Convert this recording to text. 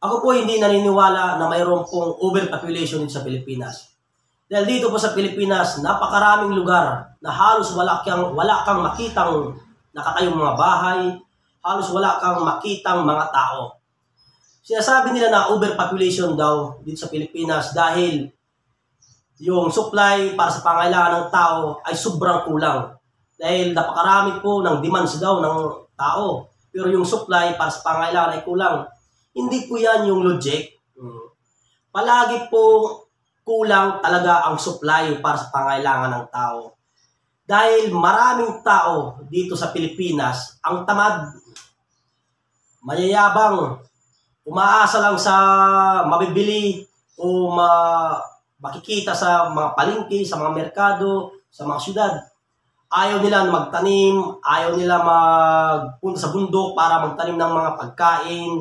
Ako po hindi naniniwala na mayroon pong overpopulation sa Pilipinas. Dahil dito po sa Pilipinas, napakaraming lugar na halos wala kang makitang nakatayong mga bahay, halos wala kang makitang mga tao. Sinasabi nila na overpopulation daw dito sa Pilipinas dahil yung supply para sa pangailangan ng tao ay sobrang kulang. Dahil napakarami po ng demands daw ng tao. Pero yung supply para sa pangailangan ay kulang. Hindi po yan yung logic. Palagi po kulang talaga ang supply para sa pangailangan ng tao. Dahil maraming tao dito sa Pilipinas, ang tamad, mayayabang, umaasa lang sa mabibili o makikita sa mga palengke, sa mga merkado, sa mga syudad. Ayaw nila magtanim, ayaw nila magpunta sa bundok para magtanim ng mga pagkain,